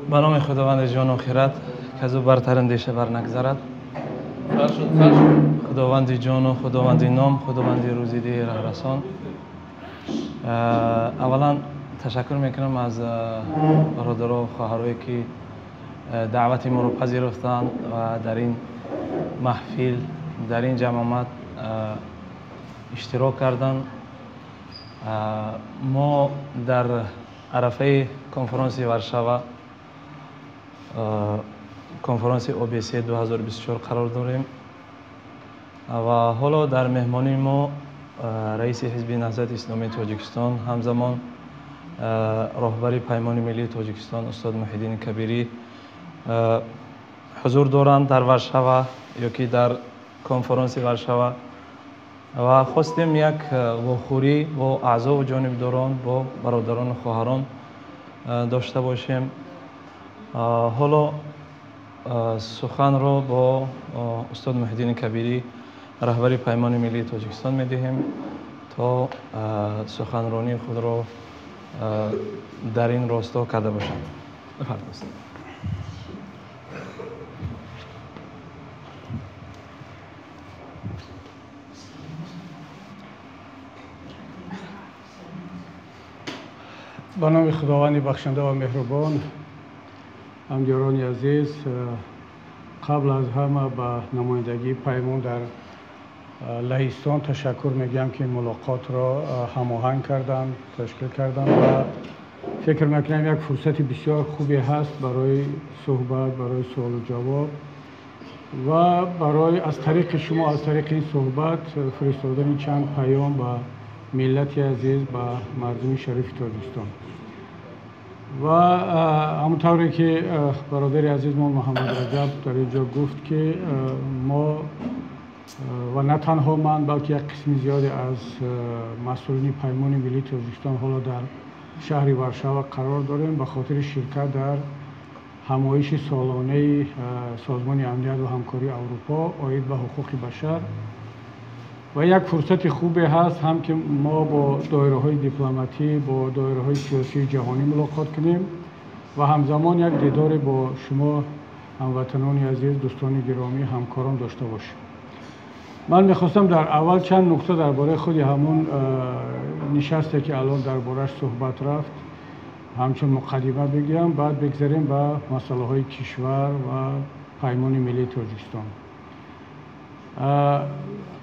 به نام خداوند جان و خیرت که از او برتر اندیشه بر نگذرد. خداوند جان و خداوند نام، خداوند روزیده ره رسان. اولا تشکر میکنم از برادرها و خواهرایی که دعوت ما رو پذیرفتند و در این محفل، در این جماعت اشتراک کردند. ما در عرفه کنفرانس ورشوا، کنفرانس OBC 2024 قرار داریم و حالا در مهمانی ما رئیس حزب نهضت اسلامی تاجیکستان، همزمان راهبر پیمان ملی تاجیکستان استاد محیدین کبیری حضور دارند در ورشوا یا که در کنفرانس ورشوا و خواستیم یک واخوری با اعضا و جانبداران با برادران و خواهران داشته باشیم. حالا سخن را با استاد محیدین کبیری رهبر پیمان ملی تاجیکستان می‌دهیم تا سخنرانی خود را در این راستا کرده باشند. بفرمایید. به نام خداوند بخشنده و مهربان، همدیران عزیز، قبل از همه به نمایندگی پیمان در لهستان تشکر میگم که این ملاقات را هماهنگ کردند، تشکیل کردند و فکر میکنم یک فرصت بسیار خوبی هست برای صحبت، برای سوال و جواب و برای از طریق شما، از طریق این صحبت فرستادن چند پیام به ملت عزیز، به مردم شریف تاجیکستان. و همونطوری که برادر عزیز ما محمد رجب در اینجا گفت که ما و نه تنها من بلکه یک قسم زیادی از مسئولین پیمان ملی تاجیکستان حالا در شهر ورشوا قرار داریم به خاطر شرکت در همایش سالانه سازمان امنیت و همکاری اروپا عاید به حقوق بشر و یک فرصت خوبی هست هم که ما با دایره‌های دیپلماتی، با دایره‌های سیاسی جهانی ملاقات کنیم و همزمان یک دیدار با شما هموطنان عزیز، دوستان گرامی، همکاران داشته باشیم. من میخواستم در اول چند نکته درباره خود همون نشستی که الان درباره‌اش صحبت رفت همچون مقدمه بگم، بعد بگذاریم به مسائل کشور و پیمان ملی تاجیکستان.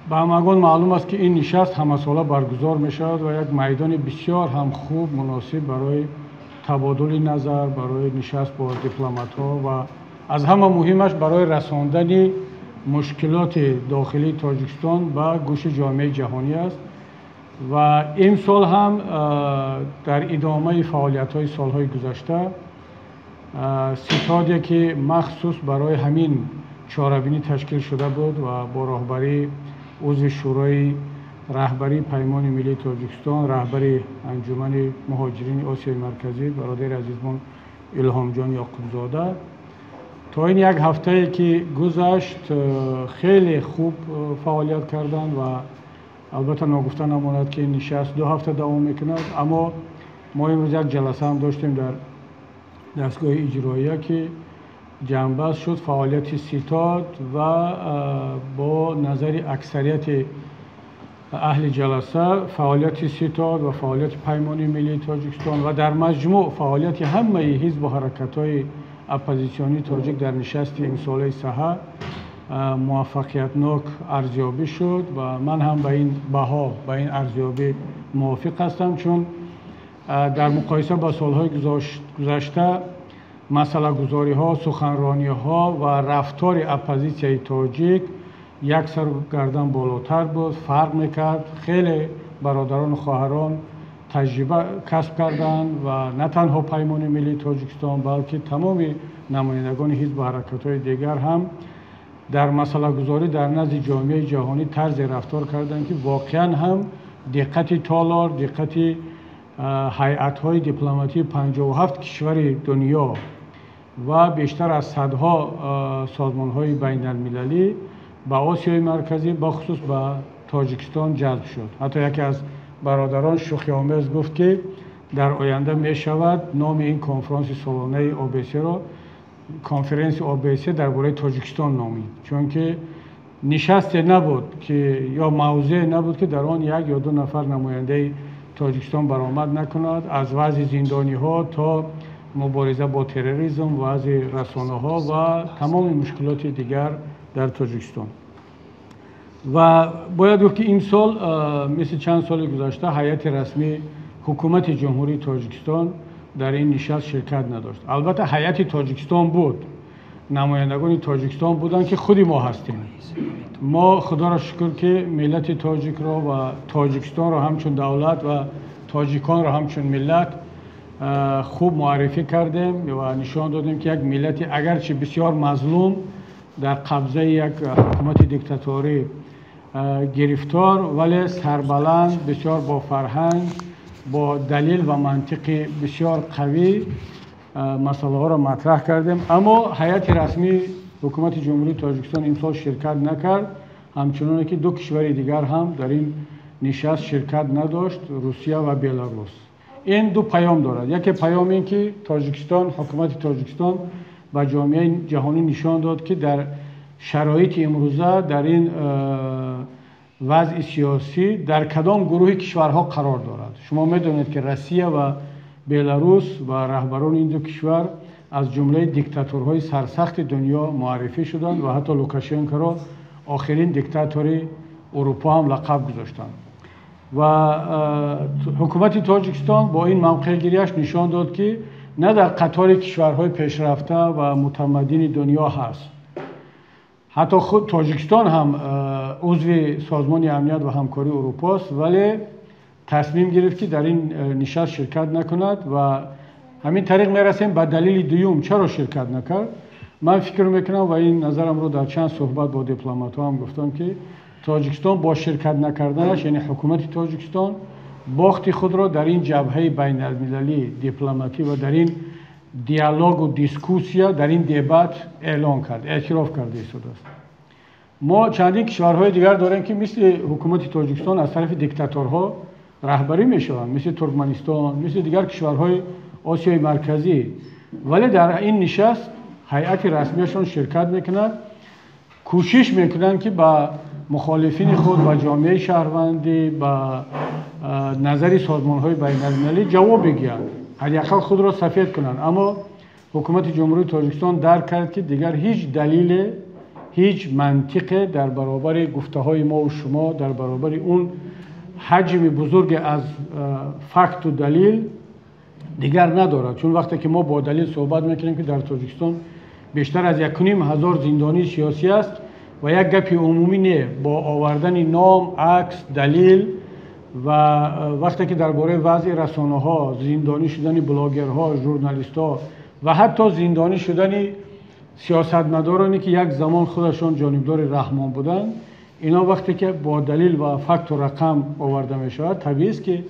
به همگان معلوم است که این نشست همه ساله برگزار می شود و یک میدان بسیار هم خوب، مناسب برای تبادل نظر، برای نشست با دیپلمات ها و از همه مهمش برای رساندن مشکلات داخلی تاجیکستان به گوش جامعه جهانی است. و این سال هم در ادامه فعالیت های سالهای گذشته ستادی که مخصوص برای همین چاره‌بینی تشکیل شده بود و با راهبری عضو شورای رهبری پیمان ملی تاجیکستان، رهبری انجمن مهاجرین آسیای مرکزی برادر عزیزمان الهام جان یعقوبزاده، تا این یک هفته که گذشت خیلی خوب فعالیت کردند و البته ناگفته نماند که این نشست 2 هفته دوام میکند. اما ما امروز یک جلسه هم داشتیم در دستگاه اجراییه که جنبه شد فعالیت ستاد و با نظر اکثریت اهل جلسه فعالیت ستاد و فعالیت پیمان ملی تاجیکستان و در مجموع فعالیت همه حزب و حرکت‌های اپوزیسیونی تاجیک در نشست امساله سحر موفقیتناک ارزیابی شد و من هم به این بها، به این ارزیابی موافق هستم، چون در مقایسه با سالهای گذشته مسئله گذاری ها، سخنرانی ها و رفتار اپوزیسیون تاجیک یک سر گردن بالاتر بود، فرق میکرد. خیلی برادران و خواهران تجربه کسب کردند و نه تنها پیمان ملی تاجیکستان بلکه تمام نمایندگان حزب و حرکت‌های دیگر هم در مسئله گذاری در نزد جامعه جهانی طرز رفتار کردند که واقعا هم دقت تالار، دقت هیئت‌های دیپلماتی 57 کشور دنیا و بیشتر از صدها سازمان‌های بین‌المللی به آسیای مرکزی بخصوص به تاجیکستان جذب شد. حتی یکی از برادران شوخی آمیز گفت که در آینده می شود نام این کنفرانس سالانه OBSE را کنفرانس OBSE درباره تاجیکستان نامید، چون که نشست نبود که یا موضوع نبود که در آن یک یا دو نفر نماینده تاجیکستان برآمد نکند، از وضع زندانی ها تا مبارزه با تروریسم، وضع رسانه ها و تمام مشکلات دیگر در تاجیکستان. و باید گفت که این سال مثل چند سال گذشته هیئت رسمی حکومت جمهوری تاجیکستان در این نشست شرکت نداشت. البته هیئت تاجیکستان بود، نمایندگان تاجیکستان بودند که خودی ما هستیم. ما خدا را شکر که ملت تاجیک را و تاجیکستان را همچون دولت و تاجیکان را همچون ملت خوب معرفی کردیم و نشان دادیم که یک ملت اگرچه بسیار مظلوم در قبضه یک حکومت دیکتاتوری گرفتار، ولی سربلند، بسیار با فرهنگ، با دلیل و منطق بسیار قوی مسئله ها را مطرح کردیم. اما هیئت رسمی حکومت جمهوری تاجیکستان این سال شرکت نکرد، همچنان که دو کشور دیگر هم در این نشست شرکت نداشت، روسیه و بلاروس. این دو پیام دارد. یکی پیام این که تاجیکستان، حکومت تاجیکستان و جامعه جهانی نشان داد که در شرایط امروزه در این وضع سیاسی در کدام گروه کشورها قرار دارد. شما میدونید که روسیه و بلاروس و رهبران این دو کشور از جمله دیکتاتورهای سرسخت دنیا معرفی شدند و حتی لوکاشنکو را آخرین دیکتاتور اروپا هم لقب گذاشتند. و حکومت تاجیکستان با این موقع گیریش نشان داد که نه در قطار کشورهای پیشرفته و متمدن دنیا هست. حتی خود تاجیکستان هم عضو سازمان امنیت و همکاری اروپا است، ولی تصمیم گرفت که در این نشست شرکت نکند و همین طریق میرسیم به دلیل دوم چرا شرکت نکرد. من فکر میکنم و این نظرم رو در چند صحبت با دیپلمات ها هم گفتم که تاجیکستان با شرکت نکردنش، یعنی حکومت تاجیکستان باخت خود را در این جبهه بین المللی دیپلماتی و در این دیالوگ و دیسکوسیا، در این دیبات اعلان کرد، اعتراف کرده شده است. ما چندین کشورهای دیگر داریم که مثل حکومت تاجیکستان از طرف دیکتاتورها رهبری میشوند، مثل ترکمنستان، مثل دیگر کشورهای آسیای مرکزی، ولی در این نشست هیئت رسمیشان شرکت میکنند، کوشش میکنند که با مخالفین خود و جامعه شهروندی با نظر سازمانهای بین المللی جواب بگیرند، حداقل خود را سفید کنند. اما حکومت جمهوری تاجیکستان درک کرد که دیگر هیچ دلیل، هیچ منطق در برابر گفته‌های ما و شما، در برابر اون حجم بزرگ از فکت و دلیل دیگر ندارد. چون وقتی که ما با دلیل صحبت میکنیم که در تاجیکستان بیشتر از 1.5 زندانی سیاسی است و یک گپی عمومی نه، با آوردن نام، عکس، دلیل و وقتی که درباره وضع رسانه‌ها، زندانی شدن بلاگرها، ژورنالیست‌ها و حتی زندانی شدن سیاستمدارانی که یک زمان خودشان جانبدار رحمان بودند، اینا وقتی که با دلیل و فکت و رقم آورده می شود، طبیعی است که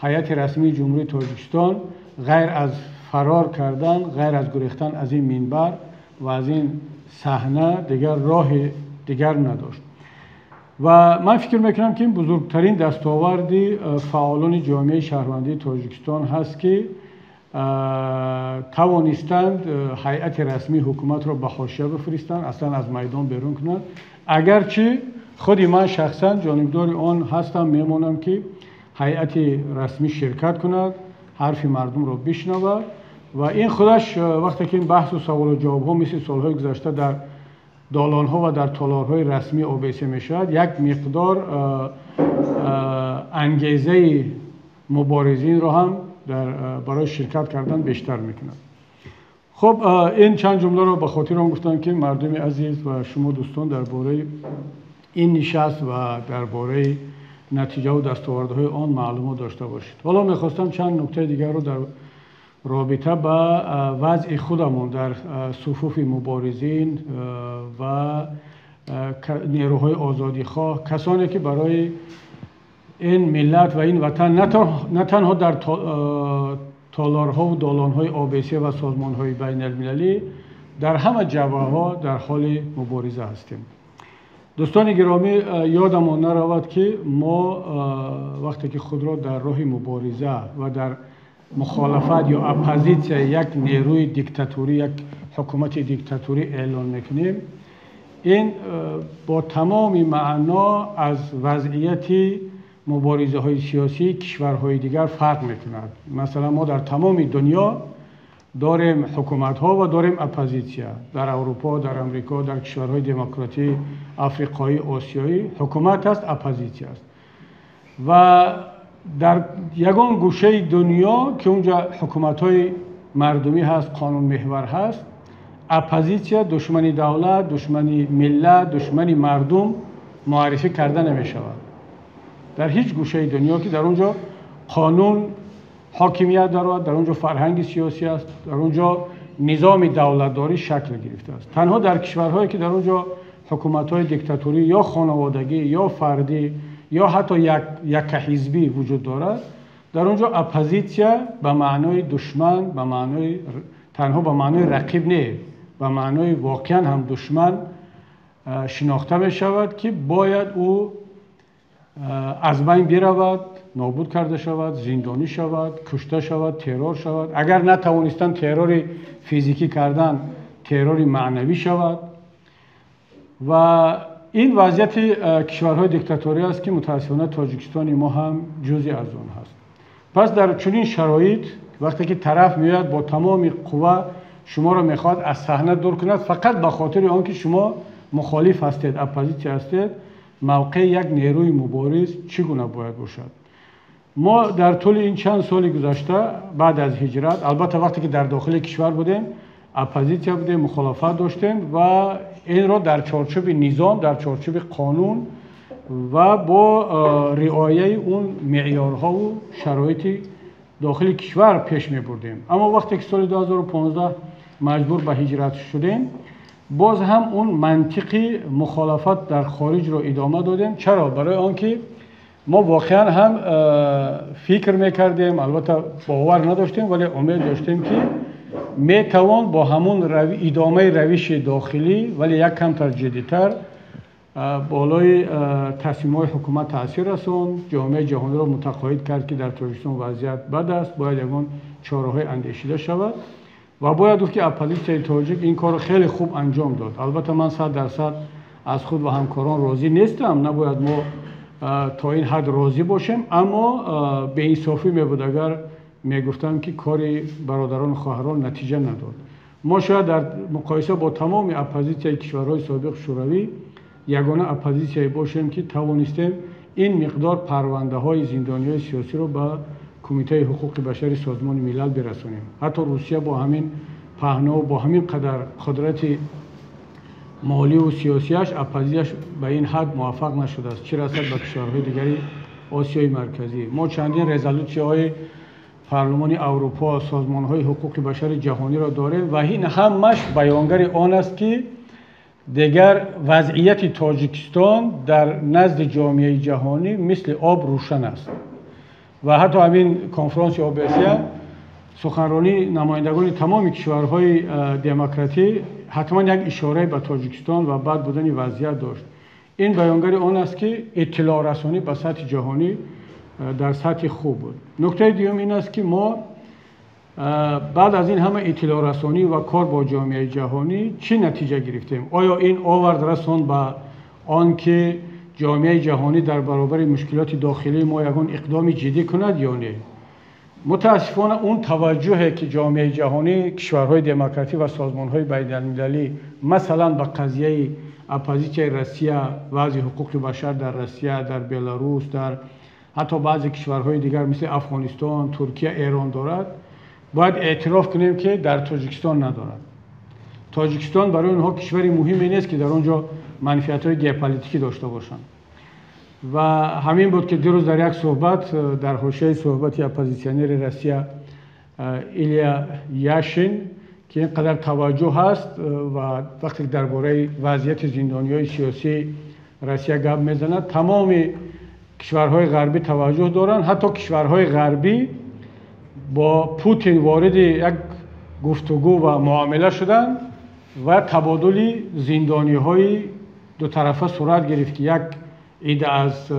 هیئت رسمی جمهوری تاجیکستان غیر از فرار کردن، غیر از گریختن از این منبر و از این صحنه دیگر راه دیگر نداشت. و من فکر میکنم که این بزرگترین دستاورد فعالان جامعه شهروندی تاجیکستان هست که توانستند هیئت رسمی حکومت را به حاشیه بفرستند، اصلا از میدان بیرون کنند. اگرچه خودی من شخصا جانبدار آن هستم، میمانم که هیئت رسمی شرکت کند، حرف مردم را بشنود و این خودش وقتی که این بحث و سوال و جواب ها مثل سالهای گذشته در دالان ها و در تالارهای رسمی OBSE می شود، یک مقدار انگیزه مبارزین را هم برای شرکت کردن بیشتر میکند. خب این چند جمله را به خاطر آن گفتم که مردم عزیز و شما دوستان درباره این نشست و درباره نتیجه و دستاوردهای آن معلومات داشته باشید. حالا میخواستم چند نکته دیگر رو در رابطه با وضع خودمون در صفوف مبارزین و نیروهای آزادیخواه، کسانی که برای این ملت و این وطن نه تنها در تالارها و دالانهای OBSE و سازمانهای بین المللی، در همه جبهه‌ها در حال مبارزه هستیم. دوستان گرامی، یادمان نرود که ما وقتی که خود را در راه مبارزه و در مخالفت یا اپوزیسیا یک نیروی دیکتاتوری، یک حکومت دیکتاتوری اعلان میکنیم، این با تمام معنا از وضعیت مبارزه های سیاسی کشورهای دیگر فرق میکند. مثلا ما در تمام دنیا داریم حکومت ها و داریم اپوزیسیا. در اروپا، در امریکا، در کشورهای دموکراتی آفریقایی، آسیایی حکومت است، اپوزیسیا است. و در یگان گوشه دنیا که اونجا حکومت های مردمی هست، قانون محور هست، اپوزیسیا دشمنی دولت، دشمنی ملت، دشمنی مردم معرفی کرده نمی شود. در هیچ گوشه دنیا که در اونجا قانون حاکمیت دارد، در اونجا فرهنگ سیاسی است، در اونجا نظام دولتداری شکل گرفته است. تنها در کشورهایی که در اونجا حکومت‌های دیکتاتوری یا خانوادگی یا فردی یا حتی یک حزبی وجود دارد، در اونجا اپوزیسیا به معنای دشمن، به معنای تنها به معنای رقیب نه، به معنای واقعا هم دشمن شناخته می شود که باید او از بین برود، نابود کرده شود، زندانی شود، کشته شود، ترور شود. اگر نتوانستند ترور فیزیکی کردن، ترور معنوی شود. و این وضعیت کشورهای دیکتاتوری است که متاسفانه تاجیکستان ما هم جزئی از آن هست. پس در چنین شرایط وقتی که طرف میاد با تمام قوا شما را میخواد از صحنه دور کند، فقط به خاطر آنکه شما مخالف هستید، اپوزیسیا هستید، موقع یک نیروی مبارز چگونه باید باشد؟ ما در طول این چند سال گذشته بعد از هجرت، البته وقتی که در داخل کشور بودیم اپوزیسیا بودیم، مخالفت داشتیم و این را در چارچوب نظام، در چارچوب قانون و با رعایت اون معیارها و شرایط داخل کشور پیش می بردیم. اما وقتی که سال 2015 مجبور به هجرت شدیم، باز هم اون منطقی مخالفت در خارج رو ادامه دادیم. چرا؟ برای آنکه ما واقعا هم فکر میکردیم، البته باور نداشتیم ولی امید داشتیم که میتوان با همون ادامه روش داخلی ولی یک کمتر جدیتر بالای تصمیم‌های حکومت تاثیر رساند، جامعه جهانی را متقاعد کرد که در تاجیکستان وضعیت بد است، باید یگان چاره‌های اندیشیده شود و باید گفت که اپوزیسیای تاجیک این کار خیلی خوب انجام داد. البته من 100% از خود و همکاران راضی نیستم، نباید ما تا این حد راضی باشیم، اما به انصافی میبود اگر میگفتم که کاری برادران و خواهران نتیجه نداد. ما شاید در مقایسه با تمام اپوزیسیای کشورهای سابق شوروی یگانه اپوزیسیایی باشیم که توانستیم این مقدار پرونده های زندانیای سیاسی رو به کمیته حقوق بشر سازمان ملل برسونیم. حتی روسیه با همین پهنا و با همین قدر قدرت مالی و سیاسیش اپوزیسیاش به این حد موفق نشده است، چه رسد به کشورهای دیگری آسیای مرکزی. ما چندین رزولوسی‌های پارلمان اروپا، سازمان‌های حقوق بشر جهانی را داریم و این همش بیانگر آن است که دیگر وضعیت تاجیکستان در نزد جامعه جهانی مثل آب روشن است. و حتی همین کنفرانس آبسیا سخنرانی نمایندگان تمام کشورهای دموکراتی حتما یک اشاره به تاجیکستان و بد بودن وضعیت داشت. این بیانگر آن است که اطلاع رسانی به سطح جهانی در سطح خوب بود. نکته دیوم این است که ما بعد از این همه اطلاع رسانی و کار با جامعه جهانی چه نتیجه گرفتیم؟ آیا این آورد رساند به آن که جامعه جهانی در برابر مشکلات داخلی ما یگان اقدام جدی کند یا نه؟ متاسفانه اون توجهی که جامعه جهانی، کشورهای دموکراتی و سازمانهای بین‌المللی مثلا به قضیه اپوزیسیای روسیه، وضع حقوق بشر در روسیه، در بلاروس، در حتی بعضی کشورهای دیگر مثل افغانستان، ترکیه، ایران دارد، باید اعتراف کنیم که در تاجیکستان ندارد. تاجیکستان برای اونها کشوری مهمی نیست که در اونجا منفعت‌های ژئوپلیتیکی داشته باشند. و همین بود که دیروز در یک صحبت در حاشیه صحبت اپوزیسیونر روسیه ایلیا یاشین که اینقدر توجه هست و وقتی درباره وضعیت زندانی‌های سیاسی روسیه گپ میزند، تمام کشورهای غربی توجه دارند. حتی کشورهای غربی با پوتین وارد یک گفتگو و معامله شدند و تبادل زندانی‌های دو طرفه صورت گرفت که یک عده از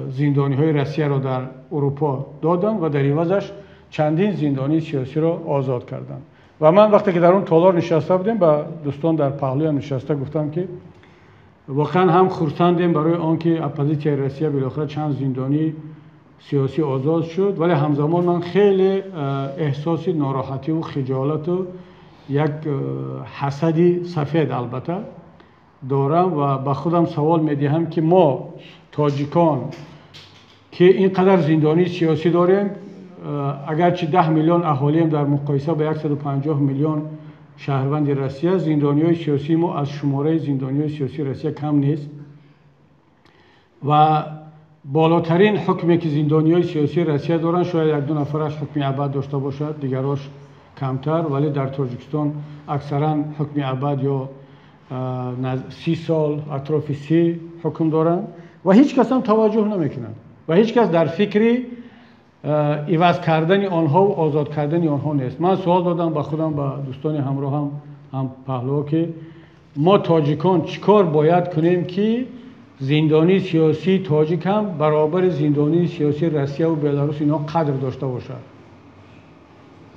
زندانی‌های روسیه را در اروپا دادند و در عوضش چندین زندانی سیاسی را آزاد کردند. و من وقتی که در اون تالار نشسته بودیم با دوستان در پهلوی هم نشسته گفتم که واقعا هم خرسندیم برای آنکه اپوزیسیون روسیه بالاخره چند زندانی سیاسی آزاد شد، ولی همزمان من خیلی احساس ناراحتی و خجالت و یک حسدی سفید البته دارم و با خودم سوال میدهم که ما تاجیکان که اینقدر زندانی سیاسی داریم، اگرچه 10 میلیون اهالیم در مقایسه با 150 میلیون شهروند روسیه، زندانی‌های سیاسی ما از شماره زندانی‌های سیاسی روسیه کم نیست و بالاترین حکمی که زندانی‌های سیاسی روسیه دارن شاید یک دو نفرش حکم ابد داشته باشد، دیگراش کمتر، ولی در تاجیکستان اکثرا حکم ابد یا 30 سال اطراف 30 حکم دارن و هیچ کس هم توجه نمیکنن و هیچ کس در فکری عوض کردن آنها و آزاد کردن آنها نیست. من سوال دادم با خودم با دوستان همراه هم پهلو که ما تاجیکان چیکار باید کنیم که زندانی سیاسی تاجیک هم برابر زندانی سیاسی روسیه و بلاروس اینا قدر داشته باشد،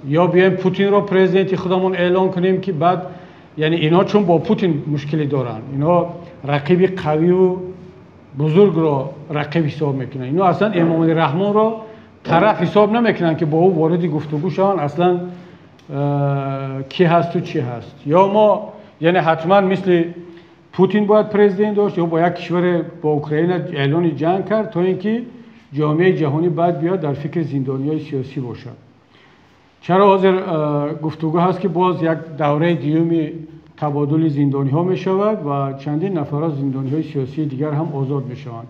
یا بیایم پوتین رو پرزیدنت خودمون اعلان کنیم که بعد یعنی اینا چون با پوتین مشکلی دارن، اینا رقیب قوی و بزرگ رو رقیب حساب میکنن، اینا اصلا امام رحمان رو طرف حساب نمیکنن که با او وارد گفتگو شون اصلا کی هست و چی هست. یا ما یعنی حتما مثل پوتین باید پرزیدنت داشت یا با یک کشور با اوکراین اعلان جنگ کرد تا اینکه جامعه جهانی بعد بیاد در فکر زندانی‌های سیاسی باشد. چرا حاضر گفتگو هست که باز یک دوره دیومی تبادل زندانی ها می شود و چندین نفر از زندانی های سیاسی دیگر هم آزاد می شوند.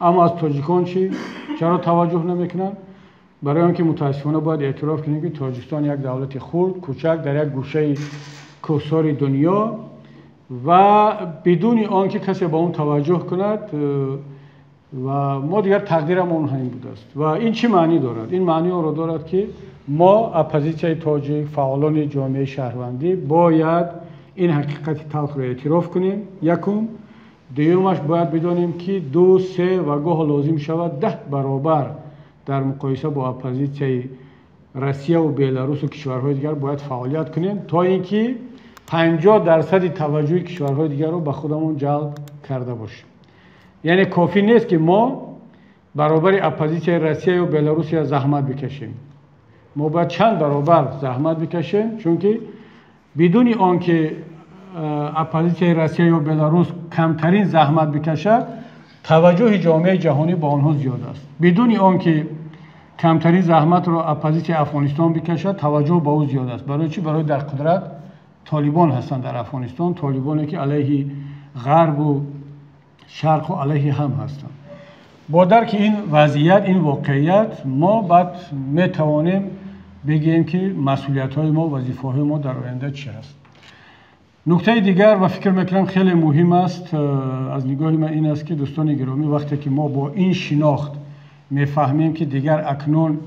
اما از تاجیکان چی؟ چرا توجه نمیکنن؟ برای آنکه متاسفانه باید اعتراف کنیم که تاجیکستان یک دولت خرد کوچک در یک گوشه کوسار دنیا و بدون آنکه کسی با اون توجه کند و ما دیگر تقدیرمون همین بوده است. و این چه معنی دارد؟ این معنی رو دارد که ما اپوزیسیون تاجیک، فعالان جامعه شهروندی باید این حقیقت تلخ را اعتراف کنیم. یکم، دومش باید بدانیم که 2، 3 و گاه لازم شود 10 برابر در مقایسه با اپوزیسیون روسیه و بلاروس و کشورهای دیگر باید فعالیت کنیم تا اینکه 50% توجه کشورهای دیگر رو به خودمون جلب کرده باشیم. یعنی کافی نیست که ما برابر اپوزیسیون روسیه و بلاروس زحمت بکشیم، ما باید چند برابر زحمت بکشیم، چون که بدون آنکه اپوزیسیون روسیه یا بلاروس کمترین زحمت بکشد توجه جامعه جهانی با آنها زیاد است. بدون آنکه کمترین زحمت را اپوزیسیون افغانستان بکشد توجه با او زیاد است. برای چی؟ برای در قدرت طالبان هستند در افغانستان، طالبانی که علیه غرب و شرق و علیه هم هستند. با درک این وضعیت، این واقعیت، ما بعد میتوانیم بگیم که مسئولیت‌های ما، وظیفه‌های ما در آینده چی است. نکته دیگر و فکر میکنم خیلی مهم است از نگاه من این است که دوستان گرامی، وقتی که ما با این شناخت میفهمیم که دیگر اکنون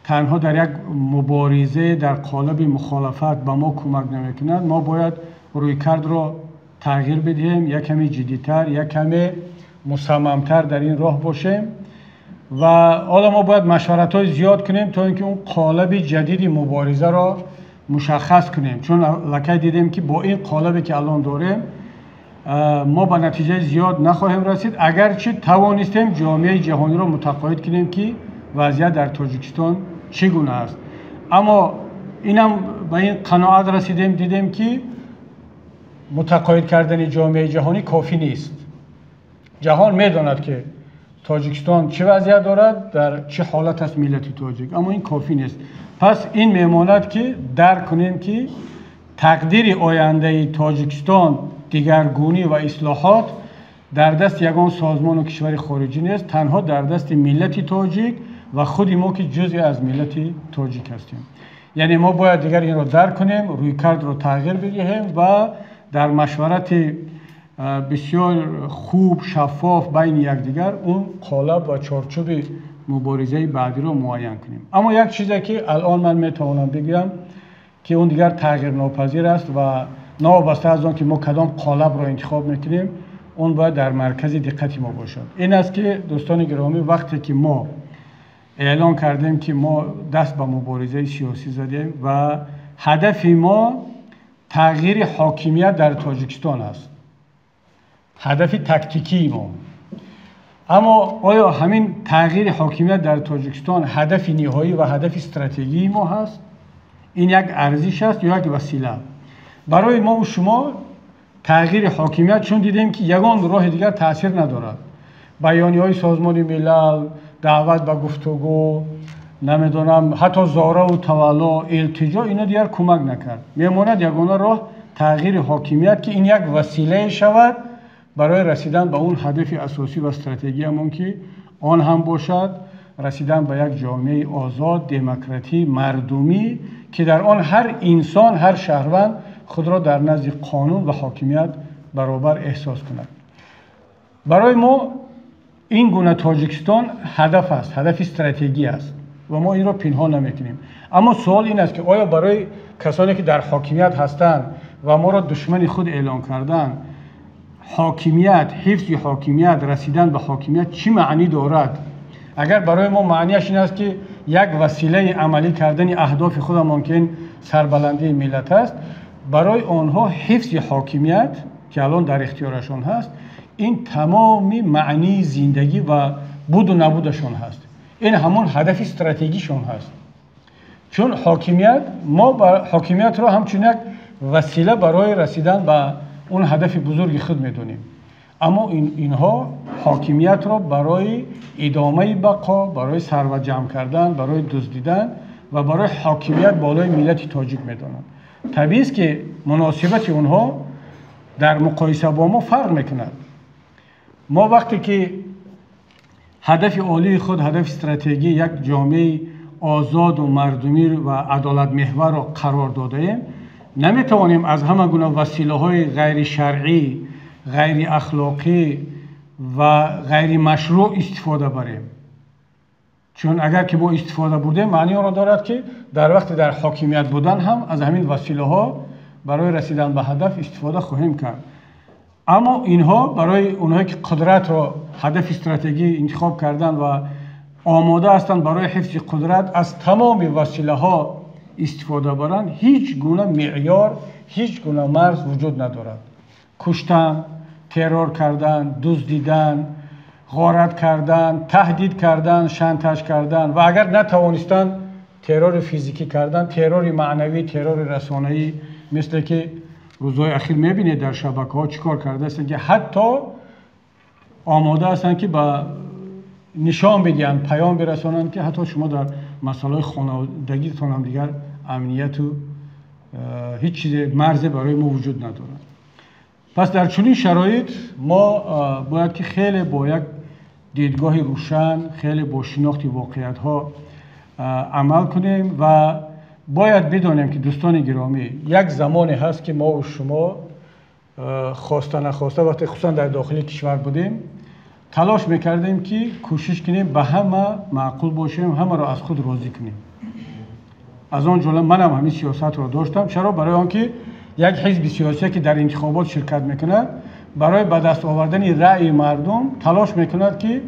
تنها در یک مبارزه در قالب مخالفت به ما کمک نمیکند، ما باید رویکرد را تغییر بدهیم، یک کمی جدی‌تر، یک کمی مصمم‌تر در این راه باشیم و حالا ما باید مشورت‌های زیاد کنیم تا اینکه اون قالب جدید مبارزه را مشخص کنیم، چون لکه دیدیم که با این قالبی که الان داریم ما به نتیجه زیاد نخواهیم رسید، اگرچه توانستیم جامعه جهانی را متقاعد کنیم که وضعیت در تاجیکستان چگونه است. اما اینم به این قناعت رسیدیم دیدیم که متقاعد کردن جامعه جهانی کافی نیست. جهان میداند که تاجیکستان چه وضعیت دارد، در چه حالت است ملت تاجیک، اما این کافی نیست. پس این میماند که درک کنیم که تقدیر آینده تاجیکستان دیگرگونی و اصلاحات در دست یگان سازمان و کشور خارجی نیست، تنها در دست ملت تاجیک و خود ما که جزئی از ملت تاجیک هستیم. یعنی ما باید دیگر این رو درک کنیم، رویکرد رو تغییر بدهیم و در مشورت بسیار خوب شفاف بین یکدیگر اون قالب و چارچوب مبارزه بعدی رو معین کنیم. اما یک چیزی که الان من میتوانم بگم که اون دیگر تغییر ناپذیر است و نابسته از آن که ما کدام قالب رو انتخاب میکنیم، اون باید در مرکز دقت ما باشد. این است که دوستان گرامی، وقتی که ما اعلان کردیم که ما دست به مبارزه سیاسی زدیم و هدف ما تغییر حاکمیت در تاجیکستان است. هدف تکتیکی ما. اما آیا همین تغییر حاکمیت در تاجیکستان هدف نهایی و هدف استراتژی ما هست؟ این یک ارزش است یا یک وسیله؟ برای ما و شما تغییر حاکمیت چون دیدیم که یگان راه دیگر تاثیر ندارد. بیانیه‌های سازمان ملل، دعوت به گفتگو، نمیدونم حتی زاره و تولا، التجا، اینا دیگر کمک نکرد. میماند یگانه راه تغییر حاکمیت که این یک وسیله شود برای رسیدن به اون هدف اساسی و استراتژی همون که آن هم باشد رسیدن به یک جامعه آزاد، دموکراتی، مردمی که در آن هر انسان، هر شهروند خود را در نزد قانون و حاکمیت برابر احساس کند. برای ما این گونه تاجیکستان هدف است، هدف استراتژی است و ما این را پنهان نمیکنیم. اما سوال این است که آیا برای کسانی که در حاکمیت هستند و ما را دشمن خود اعلان کردن، حاکمیت، حفظ حاکمیت، رسیدن به حاکمیت چی معنی دارد؟ اگر برای ما معنیش این است که یک وسیله عملی کردن اهداف خود ممکن سربلندی ملت است، برای آنها حفظ حاکمیت که الان در اختیارشان هست این تمامی معنی زندگی و بود و نبودشان هست. این همون هدف استراتژیشون هست. چون حاکمیت، ما حاکمیت را همچون یک وسیله برای رسیدن به اون هدف بزرگ خود میدونیم. اما اینها حاکمیت را برای ادامه بقا، برای ثروت جمع کردن، برای دزدیدن و برای حاکمیت بالای ملت تاجیک میدونند. طبیعی است که مناسبت اونها در مقایسه با ما فرق میکند. ما وقتی که هدف عالی خود، هدف استراتژی یک جامعه آزاد و مردمی و عدالت محور را قرار دادیم، نمیتوانیم از همه گونه وسیله‌های غیر شرعی، غیر اخلاقی و غیر مشروع استفاده بریم. چون اگر که ما استفاده بردیم معنی آن را دارد که در وقت در حاکمیت بودن هم از همین وسیله‌ها برای رسیدن به هدف استفاده خواهیم کرد. اما اینها برای اونهایی که قدرت را هدف استراتژی انتخاب کردن و آماده هستند برای حفظ قدرت از تمام وسیله‌ها استفاده برند، هیچ گونه معیار، هیچ گونه مرز وجود ندارد. کشتن، ترور کردن، دزدیدن، غارت کردن، تهدید کردن، شانتاژ کردن و اگر نتوانستند ترور فیزیکی کردن، ترور معنوی، ترور رسانه‌ای، مثل که روزهای اخیر میبینید در شبکه‌ها چیکار کرده هستند که حتی آماده هستند که با نشان بدین، پیام برسانند که حتی شما در مسائل خانوادگیتون هم دیگر امنیت و هیچ چیز مرزی برای ما وجود ندارد. پس در چنین شرایط ما باید که خیلی با یک دیدگاه روشن، خیلی با شناخت واقعیت‌ها عمل کنیم و باید بدانیم که دوستان گرامی یک زمانی هست که ما و شما خواسته نخواسته وقتی خصوصا در داخل کشور بودیم تلاش میکردیم که کوشش کنیم به همه معقول باشیم، همه را از خود راضی کنیم. از آن جمله منم همین سیاست را داشتم. چرا؟ برای آنکه یک حزب سیاسی که در انتخابات شرکت میکند برای به دست آوردن رأی مردم تلاش میکند که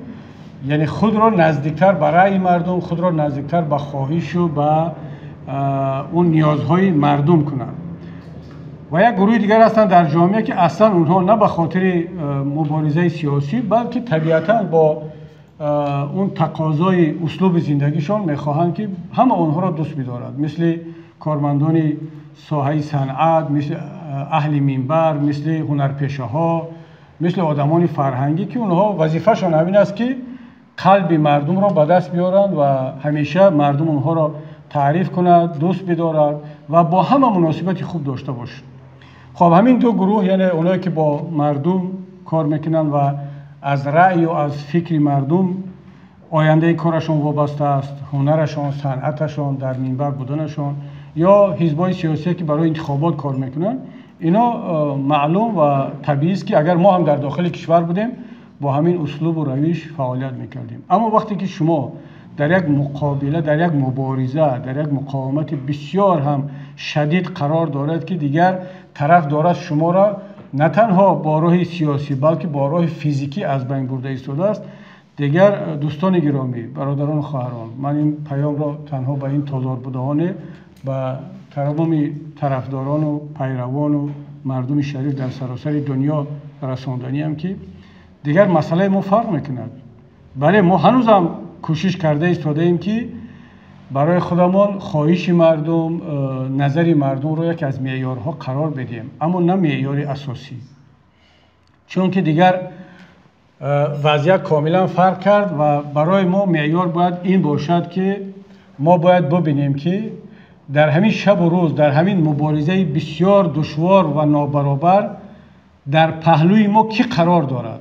یعنی خود را نزدیکتر به رأی مردم، خود را نزدیکتر به خواهش و به اون نیازهای مردم کنند. و یک گروه دیگر هستند در جامعه که اصلا اونها نه به خاطر مبارزه سیاسی بلکه طبیعتاً با اون تقاضای اسلوب زندگیشان میخواهند که همه اونها را دوست بدارند، مثل کارمندان ساحه صنعت، مثل اهل منبر، مثل هنرپیشه ها، مثل آدمان فرهنگی که اونها وظیفه‌شان همین است که قلب مردم را به دست بیارند و همیشه مردم اونها را تعریف کند، دوست بدارد و با همه مناسبت خوب داشته باشد. خب همین دو گروه، یعنی اونایی که با مردم کار میکنند و از رأی و از فکر مردم آینده کارشون وابسته است، هنرشون، صنعتشون، در منبر بودنشون، یا حزبای سیاسی که برای انتخابات کار میکنن، اینا معلوم و طبیعی است که اگر ما هم در داخل کشور بودیم با همین اسلوب و روش فعالیت میکردیم. اما وقتی که شما در یک مقابله، در یک مبارزه، در یک مقاومت بسیار هم شدید قرار دارد که دیگر طرف دارد شما را نه تنها با راه سیاسی بلکه با راه فیزیکی از بین برده ایستاده است، دیگر دوستان گرامی، برادران و خواهران، من این پیام را تنها به این تالار بدهانه و تمام طرفداران و پیروان و مردم شریف در سراسر دنیا رساندنیم که دیگر مسئله ما فرق میکند. بله، ما هنوزم کوشش کرده ایستاده ایم که برای خودمان خواهش مردم، نظر مردم رو یک از معیارها قرار بدیم، اما نه معیار اساسی. چون که دیگر وضعیت کاملا فرق کرد و برای ما معیار باید این باشد که ما باید ببینیم که در همین شب و روز، در همین مبارزه بسیار دشوار و نابرابر، در پهلوی ما کی قرار دارد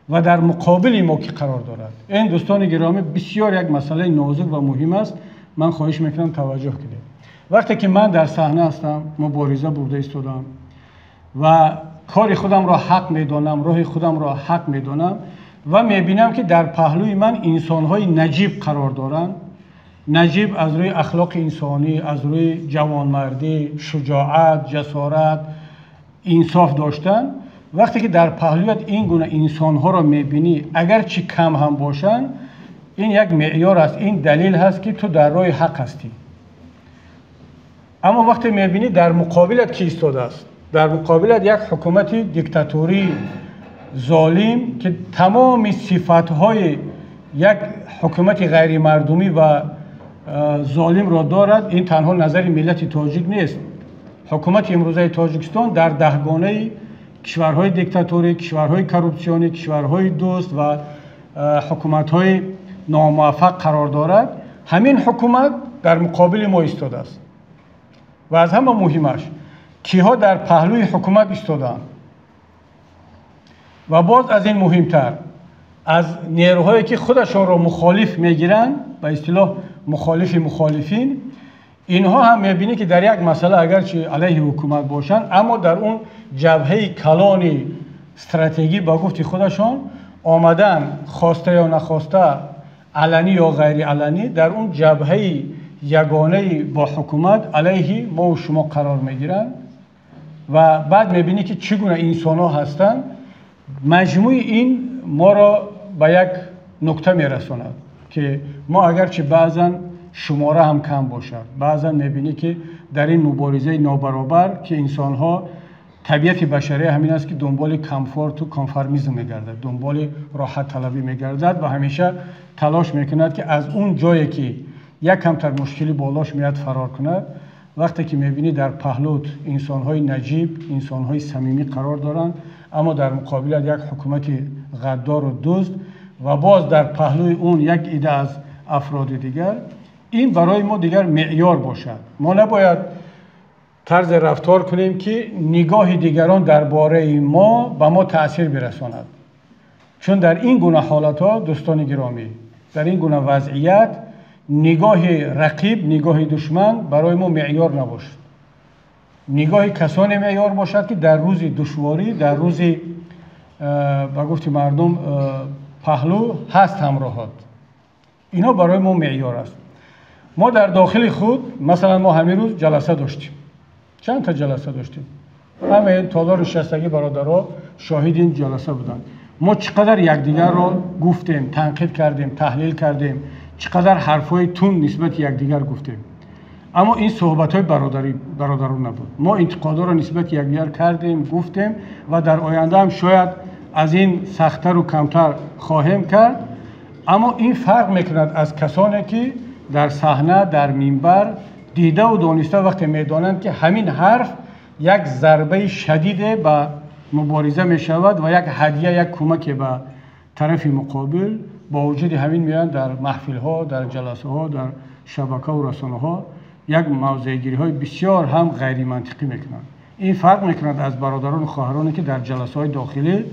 و در مقابل ما کی قرار دارد. این دوستان گرامی بسیار یک مسئله نازک و مهم است. من خواهش میکنم توجه کنید. وقتی که من در صحنه هستم، مبارزه برده ایستادم و کار خودم را حق میدانم، راه خودم را حق میدانم و میبینم که در پهلوی من انسان‌های نجیب قرار دارند. نجیب از روی اخلاق انسانی، از روی جوانمردی، شجاعت، جسارت، انصاف داشتن. وقتی که در پهلویت این گونه انسان‌ها را میبینی، اگر چی کم هم باشن، این یک معیار است، این دلیل هست که تو در راه حق هستی. اما وقتی میبینی در مقابلت کی ایستاده است، در مقابلت یک حکومت دیکتاتوری ظالم که تمام صفات‌های یک حکومت غیر مردمی و ظالم را دارد، این تنها نظر ملت تاجیک نیست. حکومت امروزه تاجیکستان در دهگانه کشورهای دیکتاتوری، کشورهای کروپسیونی، کشورهای دوست و حکومت‌های ناموفق قرار دارد. همین حکومت در مقابل ما ایستاده است و از همه مهمش کیها در پهلوی حکومت ایستادند و باز از این مهمتر از نیروهایی که خودشان را مخالف میگیرند، به اصطلاح مخالفین، اینها هم میبینی که در یک مسئله اگرچه علیه حکومت باشند، اما در اون جبهه کلان استراتژی با گفت خودشان آمدن، خواسته یا نخواسته، علنی یا غیر علنی، در اون جبهه یگانه با حکومت علیه ما و شما قرار میگیرند و بعد میبینی که چگونه انسان ها هستند. مجموع این ما را به یک نکته میرساند که ما اگرچه بعضا شماره هم کم باشد، بعضا میبینی که در این مبارزه نابرابر که انسان ها، طبیعت بشری همین است که دنبال کامفورت و کانفرمیزم میگردد، دنبال راحت طلبی میگردد و همیشه تلاش میکند که از اون جایی که یک کمتر مشکلی بالاش میاد فرار کند. وقتی که میبینی در پهلوت انسان‌های نجیب، انسان‌های صمیمی قرار دارند، اما در مقابل یک حکومت غدار و دزد و باز در پهلوی اون یک عده از افراد دیگر، این برای ما دیگر معیار باشد. ما نباید طرز رفتار کنیم که نگاه دیگران درباره ما به ما تأثیر برساند. چون در این گونه حالت‌ها دوستان گرامی، در این گونه وضعیت، نگاه رقیب، نگاه دشمن برای ما معیار نباشد. نگاه کسانی معیار باشد که در روز دشواری، در روز با گفت مردم پهلو هست همراهات. اینا برای ما معیار است. ما در داخل خود مثلا ما همین روز جلسه داشتیم. چند تا جلسه داشتیم. همه تالار نشستگی برادرها شاهد این جلسه بودند. ما چقدر یکدیگر را گفتیم، تنقید کردیم، تحلیل کردیم، چقدر حرفای تون نسبت یکدیگر گفتیم. اما این صحبت‌های برادران نبود. ما انتقادها را نسبت یکدیگر کردیم، گفتیم و در آینده هم شاید از این سخت‌تر و کمتر خواهیم کرد. اما این فرق میکند از کسانی که در صحنه، در منبر دیده و دانسته وقتی میدانند که همین حرف یک ضربه شدید به مبارزه میشود و یک هدیه، یک کمک به طرف مقابل. با وجود همین میان در محفل ها، در جلسه ها، در شبکه و رسانه ها یک موضع گیری های بسیار هم غیر منطقی میکنند. این فرق میکند از برادران و خواهرانی که در جلسه های داخلی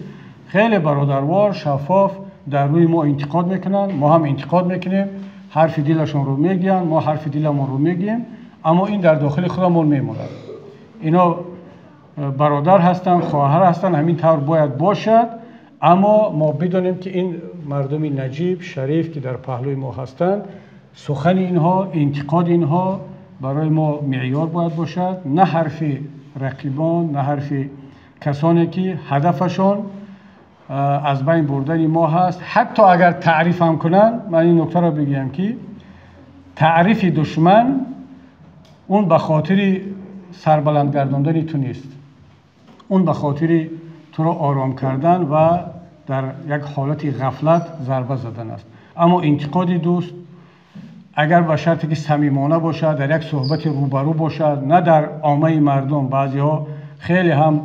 خیلی برادروار، شفاف در روی ما انتقاد میکنند، ما هم انتقاد میکنیم، حرف دلشون رو میگن، ما حرف دلمون رو میگیم، اما این در داخل خودمون میموند. اینا برادر هستند، خواهر هستند، همین طور باید باشد. اما ما بدونیم که این مردم نجیب، شریف که در پهلوی ما هستند، سخن اینها، انتقاد اینها برای ما معیار باید باشد، نه حرف رقیبان، نه حرف کسانی که هدفشان از بین بردن ما هست. حتی اگر تعریف هم کنن، من این نکته را بگم که تعریف دشمن اون به خاطر سربلند گرداندن تو نیست، اون به خاطر تو را آرام کردن و در یک حالت غفلت ضربه زدن است. اما انتقاد دوست اگر به شرطی که صمیمانه باشد، در یک صحبت روبرو باشد، نه در عامه مردم. بعضی ها خیلی هم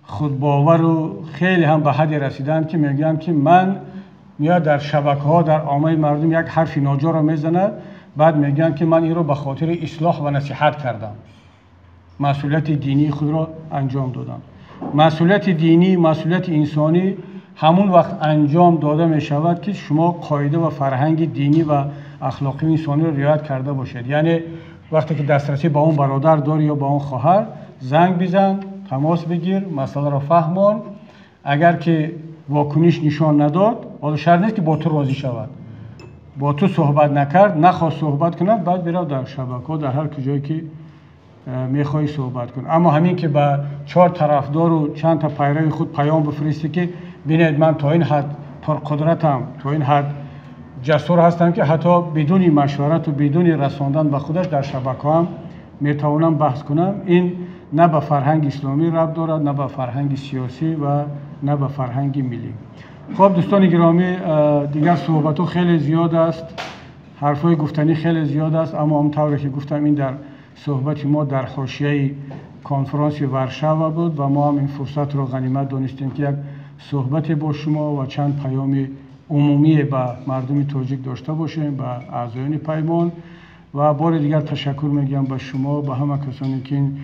خودباور و خیلی هم به حدی رسیدن که میگن که من میاد در شبکه ها در عامه مردم یک حرف ناجا را میزند، بعد میگن که من این رو به خاطر اصلاح و نصیحت کردم، مسئولیت دینی خود را انجام دادم. مسئولیت دینی، مسئولیت انسانی همون وقت انجام داده می شود که شما قاعده و فرهنگ دینی و اخلاقی انسانی را رعایت کرده باشید. یعنی وقتی که دسترسی با اون برادر داری یا با اون خواهر، زنگ بزن، تماس بگیر، مسئله را فهمان. اگر که واکنش نشان نداد، حالا شرط نیست که با تو راضی شود، با تو صحبت نکرد، نخواست صحبت کند، بعد برو در شبکه در هر کجایی که میخوای صحبت کن. اما همین که با 4 طرفدار و چند تا پیرو خود پیام بفرستی که ببینید من تا این حد پرقدرتم، تا این حد جسور هستم که حتی بدون مشورت و بدون رساندن به خودش در شبکه هم میتوانم بحث کنم، این نه به فرهنگ اسلامی ربط دارد، نه به فرهنگ سیاسی و نه به فرهنگ ملی. خب دوستان گرامی، دیگر صحبت خیلی زیاد است، حرفای گفتنی خیلی زیاد است، اما همونطوری که گفتم این در صحبت ما در حاشیه کنفرانس ورشوا بود و ما هم این فرصت رو غنیمت دانستیم که یک صحبت با شما و چند پیام عمومی به مردم تاجیک داشته باشیم، به اعضایان پیمان. و بار دیگر تشکر میگم به شما، به همه کسانی که این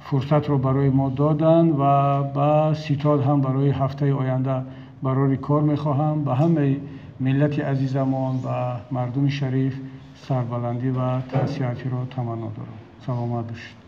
فرصت رو برای ما دادن و به ستاد هم برای هفته آینده برای کار میخواهم. به همه ملت عزیزمان و مردم شریف سربلندی و تسلیحاتی رو تمنا دارم. سلامت باشید.